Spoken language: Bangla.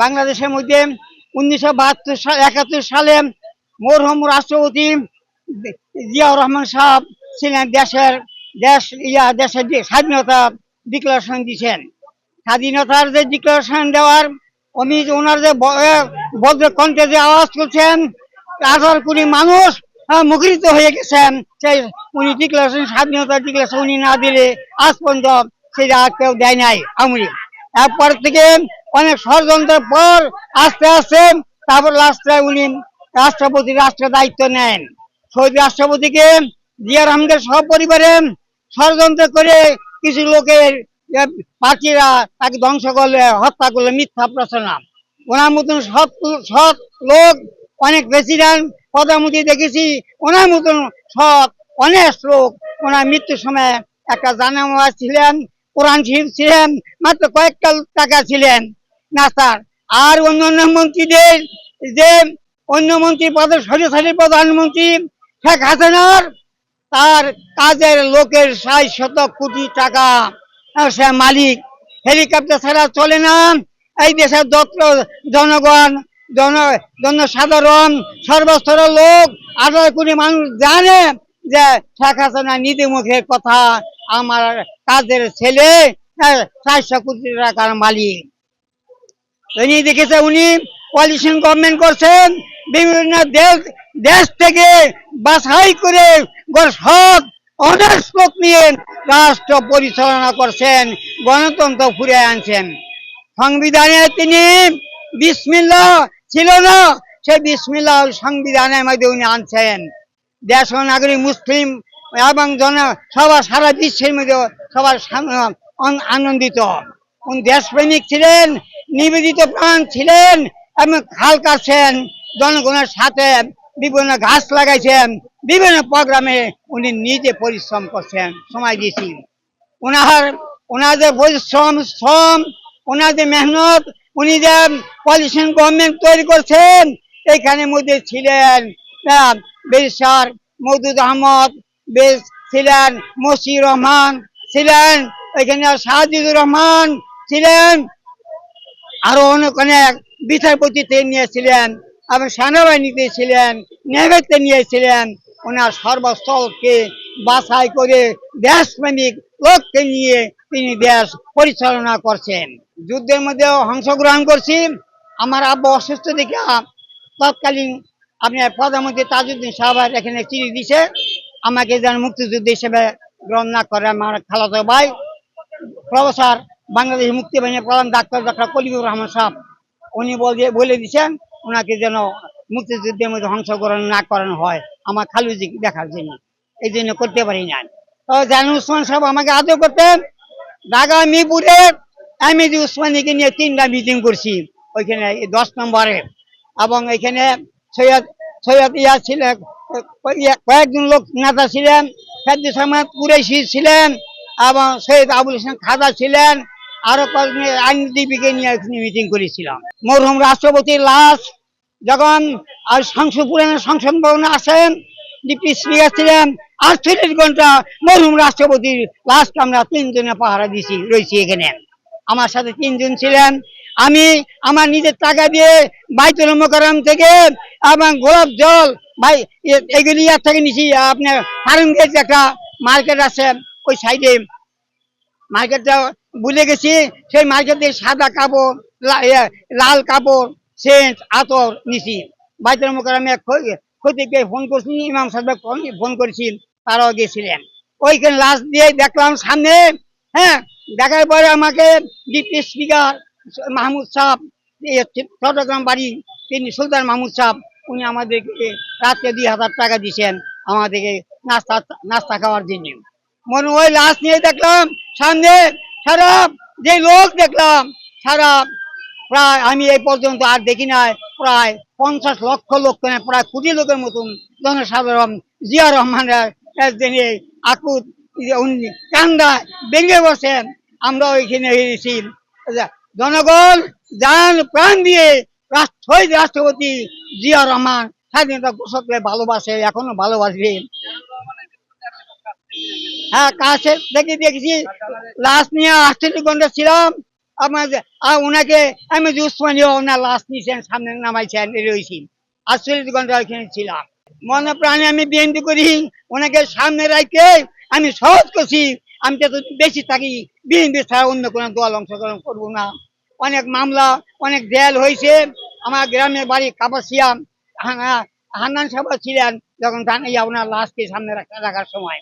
বাংলাদেশের মধ্যে 1972 সালে মরহুম রাষ্ট্রপতি জিয়াউর রহমান সাহেব ছিলেন দেশের স্বাধীনতা ডিক্লারেশন দিয়েছেন। স্বাধীনতার যে ডিক্লারেশন দেওয়ার উনি ওনার যে বজ্র কণ্ঠে যে আওয়াজ করছেন, 18 কোটি মানুষ মুখরিত হয়ে গেছেন। সেই উনি ডিক্লারেশন, স্বাধীনতা ডিক্লারেশন উনি না দিলে আজ পর্যন্ত সেটা কেউ দেয় নাই আওয়ামী লীগ। এরপর থেকে অনেক ষড়যন্ত্রের পর আস্তে আস্তে তারপর লাস্টে উনি রাষ্ট্র দায়িত্ব নেন। শহীদ রাষ্ট্রপতিকে জিয়া রহমানের সপরিবারে ষড়যন্ত্র করে কিছু লোকের পার্টিরা তাকে ধ্বংস করলে, হত্যা করলে, মিথ্যা প্রচারণা। ওনার মতন সৎ লোক অনেক প্রেসিডেন্ট প্রধানমন্ত্রী দেখেছি, ওনার মতন সৎ অনেক লোক ওনার মৃত্যুর সময় একটা জানাজা ছিলেন, কোরআন শরীফ ছিলেন, মাত্র কয়েকটা টাকা ছিলেন না স্যার। আর অন্যান্য মন্ত্রীদের যে অন্য মন্ত্রী পদের সরাসরি প্রধানমন্ত্রী শেখ হাসিনার তার কাজের লোকের ৬০ কোটি টাকা সে মালিক। হেলিকপ্টার ছাড়া চলে না এই দেশের জনগণ, জনসাধারণ, সর্বস্তরের লোক, 18 কোটি মানুষ জানে যে শেখ হাসিনা নীতি মুখের কথা, আমার কাজের ছেলে ৪০০ কোটি টাকার মালিক। উনি দেখেছে উনি কোয়ালিশন গভর্নমেন্ট করছেন, বিভিন্ন দেশ থেকে বাছাই করে সৎ অনেক লোক নিয়ে রাষ্ট্র পরিচালনা করছেন, গণতন্ত্র ফিরে আনছেন। সংবিধানে তিনি বিসমিল্লাহ ছিল না, সেই বিসমিল্লাহ সংবিধানের মধ্যে উনি আনছেন। দেশ ও নাগরিক মুসলিম এবং সবার সারা বিশ্বের মধ্যে সবার আনন্দিত। উনি দেশপ্রেমিক ছিলেন, নিবেদিত প্রাণ ছিলেন এবং খাল কাটছেন, জনগণের সাথে বিভিন্ন গাছ লাগাইছেন, বিভিন্ন প্রোগ্রামে উনি নিজে পরিশ্রম করছেন, সময় দিয়েছি। ওনার যে পরিশ্রম, শ্রম, ওনার যে মেহনত, উনি যে কোয়ালিশন গভর্নমেন্ট তৈরি করছেন, এখানে মধ্যে ছিলেন ব্যারিস্টার মওদুদ আহমদ, ছিলেন মশিউর রহমান, ছিলেন এখানে সাজিদুর রহমান, ছিলেন আরো অনেক বিচারপতি নিয়েছিলেন এবং সেনাবাহিনীতে ছিলেন, নেভিতে নিয়েছিলেন। ওনার সর্বস্তরকে বাছাই করে দেশপ্রেমিক লোককে নিয়ে তিনি দেশ পরিচালনা করছেন। যুদ্ধের মধ্যে অংশগ্রহণ করছি। আমার আব্বা অসুস্থ দেখে তৎকালীন আপনার প্রধানমন্ত্রী তাজউদ্দিন সাহেব এখানে চিঠি দিছে আমাকে যেন মুক্তিযুদ্ধ হিসেবে গ্রহণ না করে। আমার খালাতো ভাই প্রফেসর বাংলাদেশ মুক্তি বাহিনীর প্রধান ডাক্তার কলিমুর রহমান সাহেব উনি বলে দিচ্ছেন ওনাকে যেন মুক্তিযুদ্ধের মধ্যে অংশগ্রহণ না করানো হয়, আমার খালুজি দেখার জন্য, এই জন্য করতে পারি না। তো জানুল উসমান সাহেব আমাকে আদর করতেন। ঢাকা মিরপুরে এমএজি উসমানীকে নিয়ে 3টা মিটিং করছি ওইখানে 10 নম্বরে, এবং এখানে সৈয়দ ইয়া ছিলেন, কয়েকজন লোক নেতা ছিলেন, ফেরদৌস আহমদ কুরাইশি ছিলেন এবং সৈয়দ আবুল হোসেন খাজা ছিলেন, আরো কয়েকজন আইনজীবীকে নিয়ে মিটিং করেছিলাম। মরহুম রাষ্ট্রপতির লাশ যখন সংসদ ভবনে আসেন, ডিপটি স্পিকার ছিলেন, 48 ঘন্টা মরহুম রাষ্ট্রপতির লাশকে আমরা 3 জনে পাহারা রয়েছি এখানে। আমার সাথে 3 জন ছিলেন। আমি আমার নিজের টাকা দিয়ে বাইতুল মোকাররম থেকে এবং গোলাপ জল ভাই এগুলি থেকে নিছি। আপনার ফার্মগেট একটা মার্কেট আছে, ওই সাইডে মার্কেটটা ভুলে গেছি, সেই মার্কেটে সাদা কাপড়, লাল কাপড়, সেন্ট, আতর নিছি। বাইতুল মোকাররমে খতিবকে ফোন করছি, ইমাম সাহেব ফোন করেছি, তারাও গেছিলেন। ওইখানে লাস্ট দিয়ে দেখলাম সামনে, হ্যাঁ, দেখার পরে আমাকে ডিপটি স্পিকার মাহমুদ সাহেব, চট্টগ্রাম বাড়ি, তিনি সুলতান মাহমুদ সাহেব, উনি আমাদেরকে রাত্রে 2000 টাকা দিয়েছেন আমাদেরকে নাস্তা খাওয়ার জন্য। মনে ওই লাশ নিয়ে দেখলাম সামনে সারা যে লোক দেখলাম, সারা প্রায় আমি এই পর্যন্ত আর দেখি নাই, প্রায় 50 লক্ষ লোক, প্রায় কোটি লোকের মতন জনসাধারণ জিয়া রহমানের আকুত কান্দা ভেঙে বসেন। আমরা ওইখানে গেছি, জনগণ জান প্রাণ দিয়ে শহীদ রাষ্ট্রপতি জিয়া রহমান স্বাধীনতা ঘোষককে ভালোবাসে, এখনো ভালোবাসবে। হ্যাঁ, কাছে থেকে দেখেছি। লাশ নিয়ে 48 ঘন্টা ছিলাম, আমার ওনাকে আমি যে উসমানীয় ওনার লাশ নিয়েছেন সামনে নামাইছেন রয়েছি 48 ঘন্টা ওইখানে ছিলাম মনে প্রাণে আমি বিএনপি করি ওনাকে সামনে রাখতে আমি সহজ করছি আমি তো বেশি থাকি বিএনপি ছাড়া অন্য কোনো দল অংশগ্রহণ করবো না অনেক মামলা অনেক জেল হয়েছে আমার গ্রামের বাড়ি কাপাসিয়া হান্নান সাহেব ছিলেন যখন ওনার লাশকে সামনে রাখার সময়